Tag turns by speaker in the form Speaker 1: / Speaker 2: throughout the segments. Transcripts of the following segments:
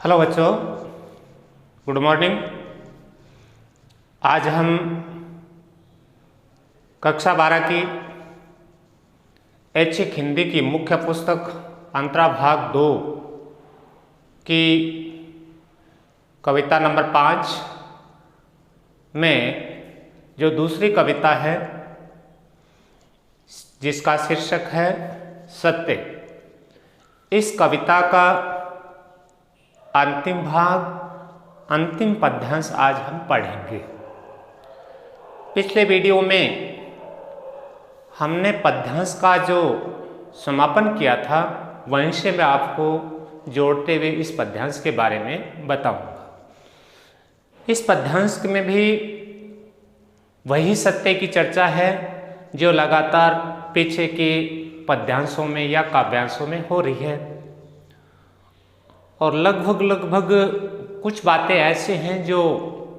Speaker 1: Hello बच्चों, good morning. आज हम कक्षा 12 की ऐच्छिक हिंदी की मुख्य पुस्तक अंतरा भाग 2 की कविता नंबर 5 में जो दूसरी कविता है जिसका शीर्षक है सत्य, इस कविता का अंतिम भाग, अंतिम पद्यांश आज हम पढ़ेंगे। पिछले वीडियो में हमने पद्यांश का जो समापन किया था वहीं से मैं आपको जोड़ते हुए इस पद्यांश के बारे में बताऊंगा। इस पद्यांश में भी वही सत्य की चर्चा है जो लगातार पीछे के पद्यांशों में या काव्यांशों में हो रही है, और लगभग कुछ बातें ऐसे हैं जो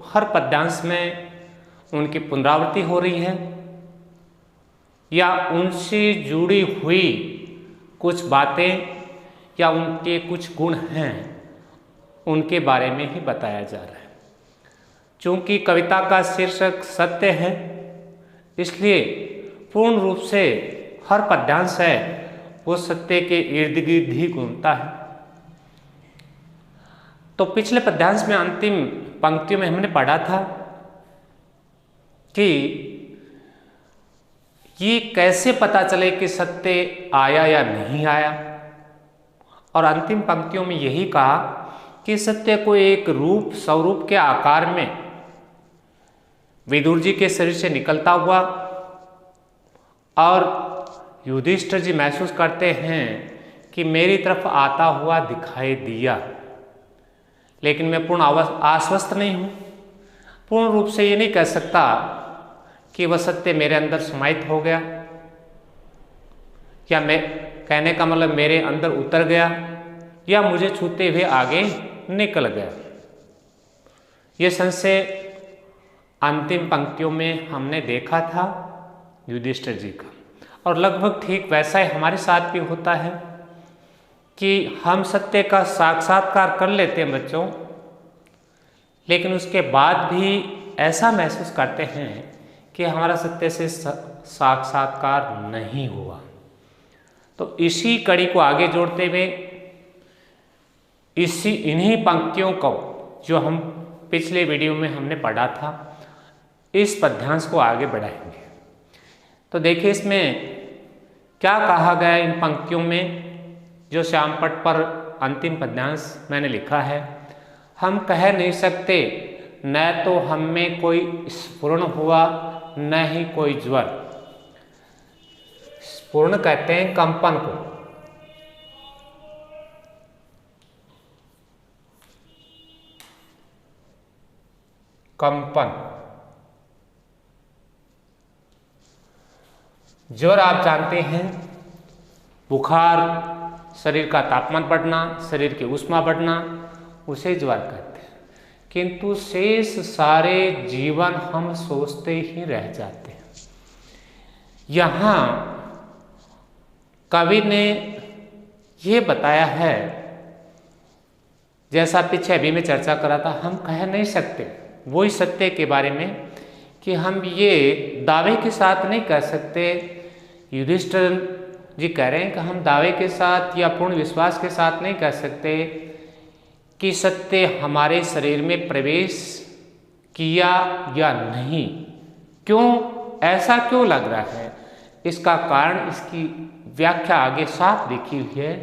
Speaker 1: हर पद्यांश में उनकी पुनरावृत्ति हो रही है या उनसे जुड़ी हुई कुछ बातें या उनके कुछ गुण हैं उनके बारे में ही बताया जा रहा है। चूँकि कविता का शीर्षक सत्य है, इसलिए पूर्ण रूप से हर पद्यांश है वो सत्य के इर्द गिर्द ही घूमता है। तो पिछले पद्यांश में अंतिम पंक्तियों में हमने पढ़ा था कि ये कैसे पता चले कि सत्य आया या नहीं आया, और अंतिम पंक्तियों में यही कहा कि सत्य को एक रूप स्वरूप के आकार में विदुर जी के शरीर से निकलता हुआ, और युधिष्ठिर जी महसूस करते हैं कि मेरी तरफ आता हुआ दिखाई दिया, लेकिन मैं पूर्ण आश्वस्त नहीं हूँ। पूर्ण रूप से ये नहीं कह सकता कि वह सत्य मेरे अंदर समाहित हो गया, या मैं कहने का मतलब मेरे अंदर उतर गया या मुझे छूते हुए आगे निकल गया। ये संशय अंतिम पंक्तियों में हमने देखा था युधिष्ठिर जी का, और लगभग ठीक वैसा ही हमारे साथ भी होता है कि हम सत्य का साक्षात्कार कर लेते हैं बच्चों, लेकिन उसके बाद भी ऐसा महसूस करते हैं कि हमारा सत्य से साक्षात्कार नहीं हुआ। तो इसी कड़ी को आगे जोड़ते हुए इन्हीं पंक्तियों को जो हम पिछले वीडियो में हमने पढ़ा था, इस पद्यांश को आगे बढ़ाएंगे। तो देखिए इसमें क्या कहा गया इन पंक्तियों में, जो श्यामपट्ट पर अंतिम पद्यांश मैंने लिखा है। हम कह नहीं सकते न तो हम में कोई स्फुरण हुआ न ही कोई ज्वर। स्फुरण कहते हैं कंपन को, कंपन। ज्वर आप जानते हैं, बुखार, शरीर का तापमान बढ़ना, शरीर की ऊष्मा बढ़ना, उसे ज्वर कहते हैं। किंतु शेष सारे जीवन हम सोचते ही रह जाते हैं। यहाँ कवि ने ये बताया है, जैसा पीछे अभी मैं चर्चा करा था, हम कह नहीं सकते वही सत्य के बारे में कि हम ये दावे के साथ नहीं कह सकते। युधिष्ठिर जी कह रहे हैं कि हम दावे के साथ या पूर्ण विश्वास के साथ नहीं कह सकते कि सत्य हमारे शरीर में प्रवेश किया या नहीं। क्यों, ऐसा क्यों लग रहा है? इसका कारण, इसकी व्याख्या आगे साफ लिखी हुई है।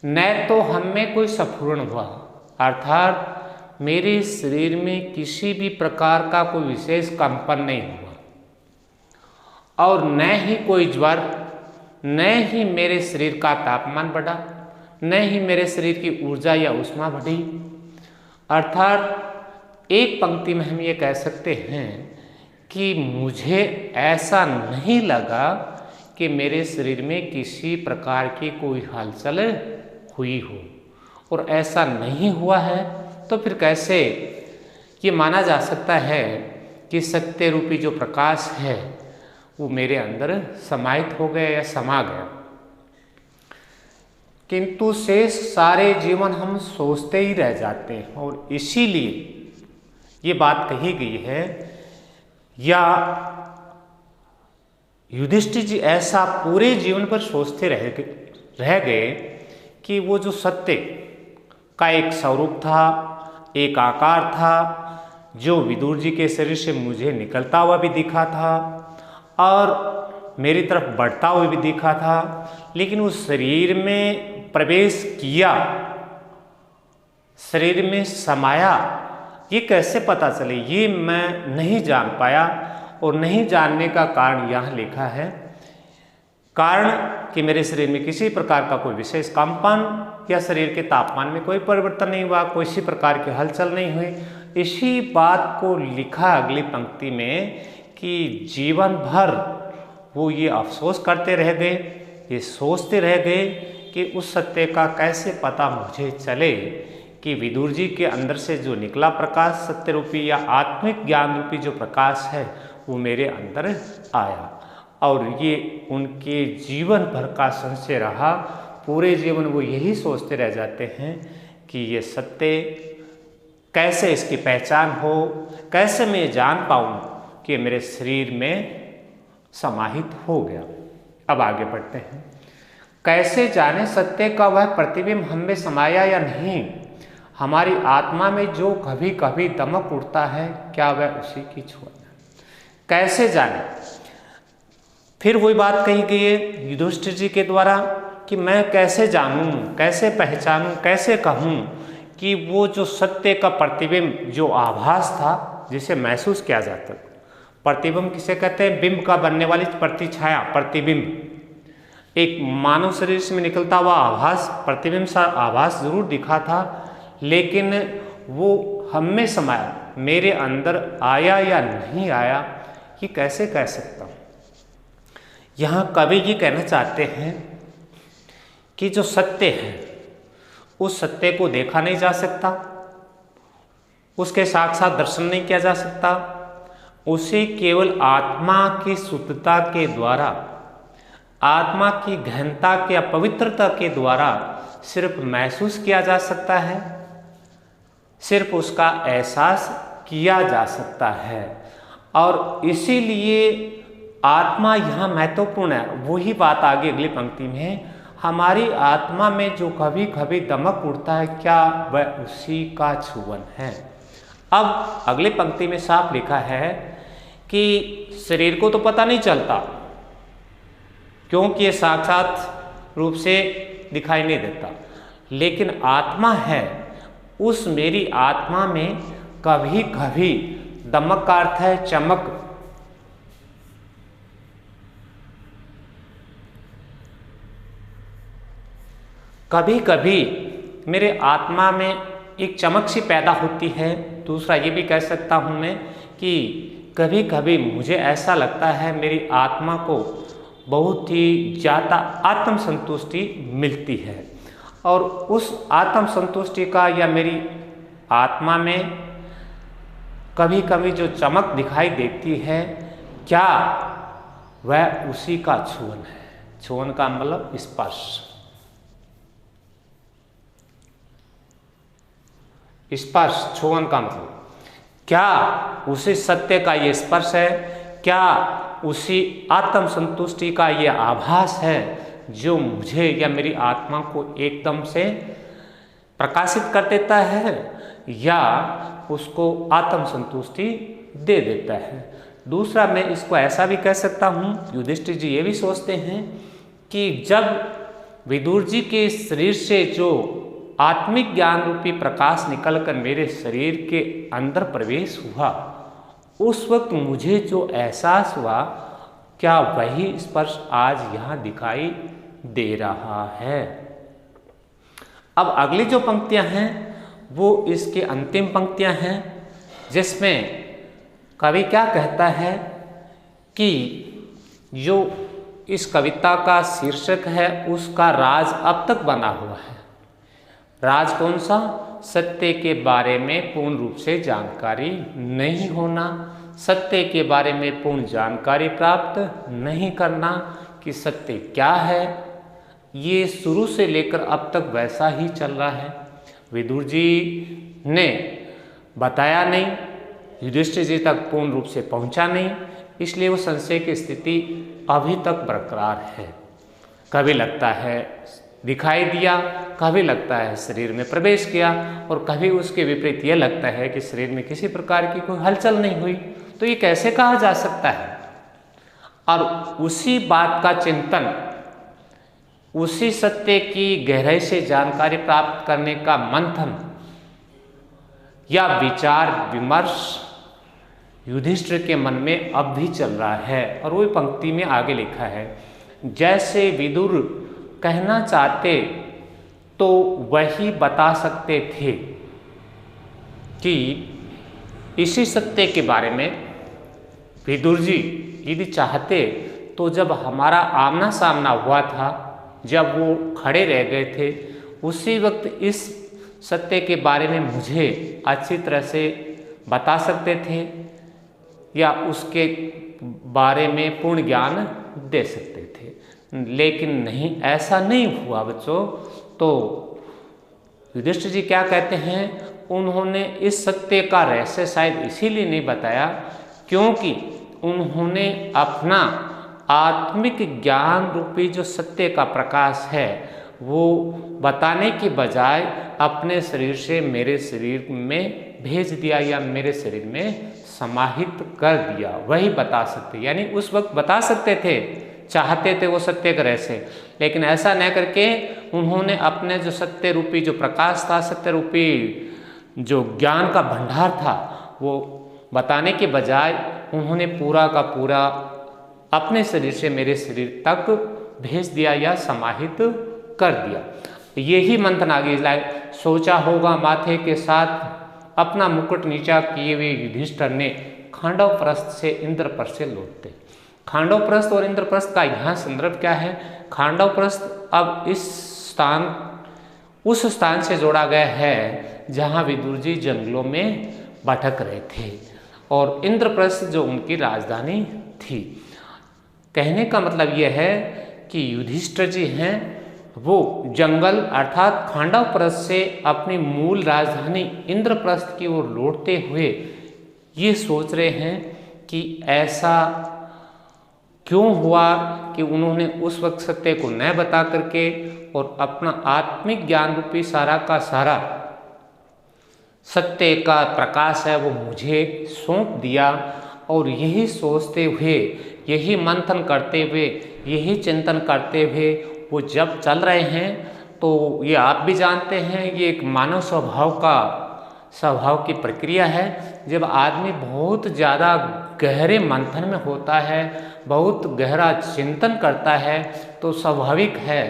Speaker 1: न तो हम में कोई स्फुरण हुआ, अर्थात मेरे शरीर में किसी भी प्रकार का कोई विशेष कंपन नहीं हुआ, और न ही कोई ज्वर, न ही मेरे शरीर का तापमान बढ़ा, न ही मेरे शरीर की ऊर्जा या ऊष्मा बढ़ी। अर्थात एक पंक्ति में हम ये कह सकते हैं कि मुझे ऐसा नहीं लगा कि मेरे शरीर में किसी प्रकार की कोई हलचल हुई हो, और ऐसा नहीं हुआ है तो फिर कैसे ये माना जा सकता है कि सत्य रूपी जो प्रकाश है वो मेरे अंदर समाहित हो गया या समा गया। किंतु शेष सारे जीवन हम सोचते ही रह जाते हैं। और इसीलिए ये बात कही गई है, या युधिष्ठिर जी ऐसा पूरे जीवन पर सोचते रह गए कि वो जो सत्य का एक स्वरूप था, एक आकार था, जो विदुर जी के शरीर से मुझे निकलता हुआ भी दिखा था और मेरी तरफ बढ़ता हुआ भी दिखा था, लेकिन उस शरीर में प्रवेश किया, शरीर में समाया, ये कैसे पता चले, ये मैं नहीं जान पाया। और नहीं जानने का कारण यहाँ लिखा है, कारण कि मेरे शरीर में किसी प्रकार का कोई विशेष कंपन या शरीर के तापमान में कोई परिवर्तन नहीं हुआ, कोई इसी प्रकार की हलचल नहीं हुई। इसी बात को लिखा अगली पंक्ति में कि जीवन भर वो ये अफसोस करते रह गए, ये सोचते रह गए कि उस सत्य का कैसे पता मुझे चले कि विदुर जी के अंदर से जो निकला प्रकाश सत्य रूपी या आत्मिक ज्ञान रूपी जो प्रकाश है वो मेरे अंदर आया। और ये उनके जीवन भर का संशय रहा, पूरे जीवन वो यही सोचते रह जाते हैं कि ये सत्य कैसे इसकी पहचान हो, कैसे मैं जान पाऊँ कि मेरे शरीर में समाहित हो गया। अब आगे बढ़ते हैं। कैसे जाने सत्य का वह प्रतिबिंब हम में समाया या नहीं, हमारी आत्मा में जो कभी कभी दमक उठता है, क्या वह उसी की छुआ है? कैसे जाने? फिर वही बात कही गई है युधिष्ठिर जी के द्वारा कि मैं कैसे जानूं, कैसे पहचानूं, कैसे कहूं कि वो जो सत्य का प्रतिबिंब, जो आभास था, जिसे महसूस किया जाता। प्रतिबिंब किसे कहते हैं? बिंब का बनने वाली प्रतिछाया, प्रतिबिंब। एक मानव शरीर से निकलता हुआ आभास, प्रतिबिंब सा आभास जरूर दिखा था, लेकिन वो हम में समाया, मेरे अंदर आया या नहीं आया, ये कैसे कह सकता हूँ? यहाँ कवि ये कहना चाहते हैं कि जो सत्य है उस सत्य को देखा नहीं जा सकता, उसके साक्षात दर्शन नहीं किया जा सकता, उसे केवल आत्मा की शुद्धता के द्वारा, आत्मा की गहनता के अपवित्रता के द्वारा सिर्फ महसूस किया जा सकता है, सिर्फ उसका एहसास किया जा सकता है। और इसीलिए आत्मा यहाँ महत्वपूर्ण है। वही बात आगे अगली पंक्ति में, हमारी आत्मा में जो कभी कभी दमक उठता है, क्या वह उसी का छुवन है? अब अगली पंक्ति में साफ लिखा है कि शरीर को तो पता नहीं चलता, क्योंकि ये साक्षात रूप से दिखाई नहीं देता, लेकिन आत्मा है, उस मेरी आत्मा में कभी कभी दमक का अर्थ है चमक, कभी कभी मेरे आत्मा में एक चमक सी पैदा होती है। दूसरा ये भी कह सकता हूँ मैं कि कभी कभी मुझे ऐसा लगता है मेरी आत्मा को बहुत ही ज़्यादा आत्मसंतुष्टि मिलती है, और उस आत्मसंतुष्टि का या मेरी आत्मा में कभी कभी जो चमक दिखाई देती है, क्या वह उसी का छुवन है? छुवन का मतलब स्पर्श, स्पर्श, छुवन का मतलब क्या उसी सत्य का ये स्पर्श है? क्या उसी आत्म संतुष्टि का ये आभास है जो मुझे या मेरी आत्मा को एकदम से प्रकाशित कर देता है, या उसको आत्म संतुष्टि दे देता है? दूसरा मैं इसको ऐसा भी कह सकता हूँ, युधिष्ठिर जी ये भी सोचते हैं कि जब विदुर जी के शरीर से जो आत्मिक ज्ञान रूपी प्रकाश निकलकर मेरे शरीर के अंदर प्रवेश हुआ, उस वक्त मुझे जो एहसास हुआ, क्या वही स्पर्श आज यहाँ दिखाई दे रहा है? अब अगली जो पंक्तियाँ हैं वो इसके अंतिम पंक्तियाँ हैं, जिसमें कवि क्या कहता है कि जो इस कविता का शीर्षक है उसका राज अब तक बना हुआ है। राज कौन सा? सत्य के बारे में पूर्ण रूप से जानकारी नहीं होना, सत्य के बारे में पूर्ण जानकारी प्राप्त नहीं करना कि सत्य क्या है, ये शुरू से लेकर अब तक वैसा ही चल रहा है। विदुर जी ने बताया नहीं, युधिष्ठिर जी तक पूर्ण रूप से पहुंचा नहीं, इसलिए वो संशय की स्थिति अभी तक बरकरार है। कभी लगता है दिखाई दिया, कभी लगता है शरीर में प्रवेश किया, और कभी उसके विपरीत ये लगता है कि शरीर में किसी प्रकार की कोई हलचल नहीं हुई। तो ये कैसे कहा जा सकता है? और उसी बात का चिंतन, उसी सत्य की गहराई से जानकारी प्राप्त करने का मंथन या विचार विमर्श युधिष्ठिर के मन में अब भी चल रहा है। और वही पंक्ति में आगे लिखा है, जैसे विदुर कहना चाहते तो वही बता सकते थे कि इसी सत्य के बारे में विदुर जी यदि चाहते तो जब हमारा आमना सामना हुआ था, जब वो खड़े रह गए थे, उसी वक्त इस सत्य के बारे में मुझे अच्छी तरह से बता सकते थे या उसके बारे में पूर्ण ज्ञान दे सकते थे। लेकिन नहीं, ऐसा नहीं हुआ बच्चों। तो युधिष्ठिर जी क्या कहते हैं, उन्होंने इस सत्य का रहस्य शायद इसीलिए नहीं बताया क्योंकि उन्होंने अपना आत्मिक ज्ञान रूपी जो सत्य का प्रकाश है वो बताने के बजाय अपने शरीर से मेरे शरीर में भेज दिया या मेरे शरीर में समाहित कर दिया। वही बता सकते, यानी उस वक्त बता सकते थे, चाहते थे वो सत्य का रहस्य, लेकिन ऐसा न करके उन्होंने अपने जो सत्य रूपी जो प्रकाश था, सत्य रूपी जो ज्ञान का भंडार था, वो बताने के बजाय उन्होंने पूरा का पूरा अपने शरीर से मेरे शरीर तक भेज दिया या समाहित कर दिया। यही मंथन आगे लाए। सोचा होगा माथे के साथ अपना मुकुट नीचा किए हुए युधिष्ठिर ने खांडव प्रस्थ से इंद्रप्रस्थ से लौटते। खांडव प्रस्थ और इंद्रप्रस्थ का यहाँ संदर्भ क्या है? खांडव प्रस्थ अब उस स्थान से जोड़ा गया है जहाँ विदुर जी जंगलों में भटक रहे थे, और इंद्रप्रस्थ जो उनकी राजधानी थी। कहने का मतलब यह है कि युधिष्ठिर जी हैं वो जंगल अर्थात खांडव प्रस्थ से अपनी मूल राजधानी इंद्रप्रस्थ की ओर लौटते हुए ये सोच रहे हैं कि ऐसा क्यों हुआ कि उन्होंने उस वक्त सत्य को न बता करके और अपना आत्मिक ज्ञान रूपी सारा का सारा सत्य का प्रकाश है वो मुझे सौंप दिया। और यही सोचते हुए, यही मंथन करते हुए, यही चिंतन करते हुए वो जब चल रहे हैं, तो ये आप भी जानते हैं ये एक मानव स्वभाव की प्रक्रिया है। जब आदमी बहुत ज़्यादा गहरे मंथन में होता है, बहुत गहरा चिंतन करता है, तो स्वाभाविक है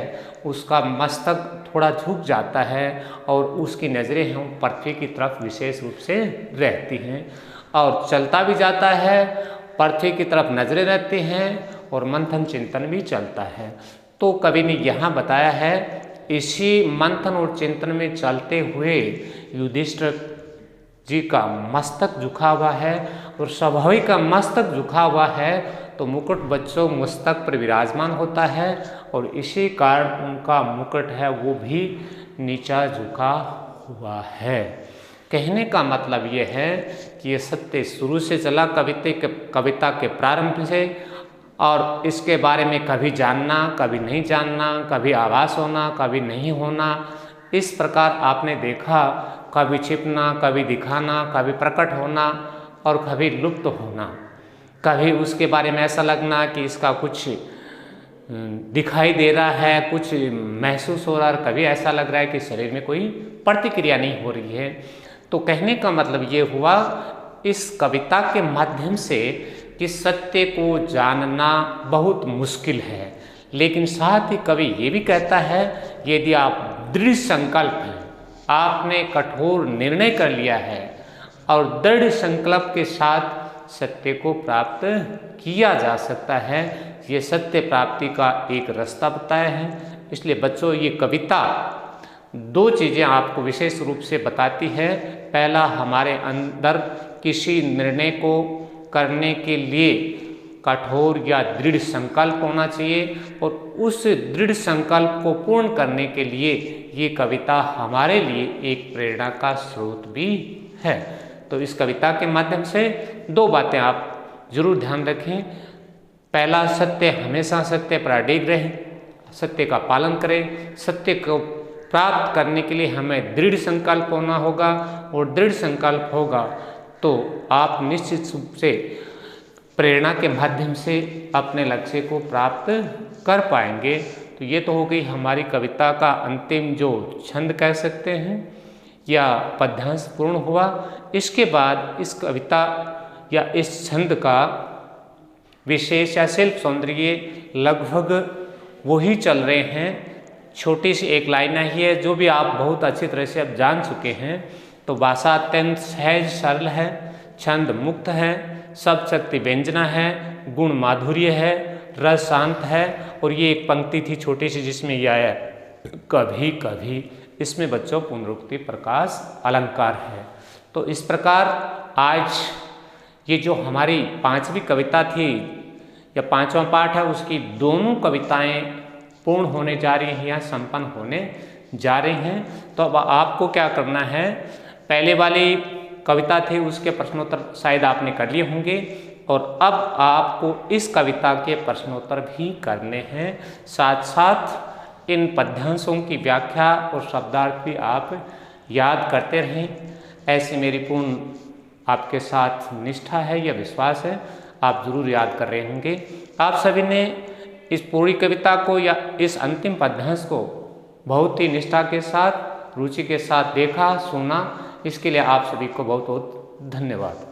Speaker 1: उसका मस्तक थोड़ा झुक जाता है और उसकी नज़रें हैं पृथ्वी की तरफ विशेष रूप से रहती हैं, और चलता भी जाता है, पृथ्वी की तरफ नजरें रहती हैं और मंथन चिंतन भी चलता है। तो कवि ने यहाँ बताया है, इसी मंथन और चिंतन में चलते हुए युधिष्ठिर जी का मस्तक झुका हुआ है, और स्वाभाविक का मस्तक झुका हुआ है तो मुकुट बच्चों मस्तक पर विराजमान होता है, और इसी कारण उनका मुकुट है वो भी नीचा झुका हुआ है। कहने का मतलब ये है कि ये सत्य शुरू से चला कविता के प्रारंभ से, और इसके बारे में कभी जानना, कभी नहीं जानना, कभी आभास होना, कभी नहीं होना, इस प्रकार आपने देखा, कभी छिपना, कभी दिखाना, कभी प्रकट होना और कभी लुप्त होना। कभी उसके बारे में ऐसा लगना कि इसका कुछ दिखाई दे रहा है, कुछ महसूस हो रहा है, कभी ऐसा लग रहा है कि शरीर में कोई प्रतिक्रिया नहीं हो रही है। तो कहने का मतलब ये हुआ इस कविता के माध्यम से कि सत्य को जानना बहुत मुश्किल है, लेकिन साथ ही कवि ये भी कहता है यदि आप दृढ़ संकल्प हैं, आपने कठोर निर्णय कर लिया है और दृढ़ संकल्प के साथ सत्य को प्राप्त किया जा सकता है। ये सत्य प्राप्ति का एक रास्ता बताया है। इसलिए बच्चों ये कविता दो चीज़ें आपको विशेष रूप से बताती है। पहला, हमारे अंदर किसी निर्णय को करने के लिए कठोर या दृढ़ संकल्प होना चाहिए और उस दृढ़ संकल्प को पूर्ण करने के लिए ये कविता हमारे लिए एक प्रेरणा का स्रोत भी है। तो इस कविता के माध्यम से दो बातें आप जरूर ध्यान रखें। पहला, सत्य हमेशा सत्य पर अडिग रहें, सत्य का पालन करें। सत्य को प्राप्त करने के लिए हमें दृढ़ संकल्प होना होगा और दृढ़ संकल्प होगा तो आप निश्चित रूप से प्रेरणा के माध्यम से अपने लक्ष्य को प्राप्त कर पाएंगे। तो ये तो हो गई हमारी कविता का अंतिम जो छंद कह सकते हैं या पद्यांश पूर्ण हुआ। इसके बाद इस कविता या इस छंद का विशेष या शिल्प सौंदर्य लगभग वही चल रहे हैं। छोटी सी एक लाइन ही है जो भी आप बहुत अच्छी तरह से अब जान चुके हैं। तो भाषा अत्यंत सहज सरल है, छंद मुक्त है, शब्द शक्ति व्यंजना है, गुण माधुर्य है, रस शांत है। और ये एक पंक्ति थी छोटी सी जिसमें यह आया कभी कभी, इसमें बच्चों पुनरुक्ति प्रकाश अलंकार है। तो इस प्रकार आज ये जो हमारी पांचवी कविता थी या पांचवा पाठ है उसकी दोनों कविताएं पूर्ण होने जा रही हैं या संपन्न होने जा रही हैं। तो अब आपको क्या करना है, पहले वाली कविता थी उसके प्रश्नोत्तर शायद आपने कर लिए होंगे और अब आपको इस कविता के प्रश्नोत्तर भी करने हैं। साथ साथ इन पद्यांशों की व्याख्या और शब्दार्थ भी आप याद करते रहें। ऐसी मेरी पूर्ण आपके साथ निष्ठा है या विश्वास है, आप जरूर याद कर रहे होंगे। आप सभी ने इस पूरी कविता को या इस अंतिम पद्यांश को बहुत ही निष्ठा के साथ, रुचि के साथ देखा, सुना। इसके लिए आप सभी को बहुत बहुत धन्यवाद।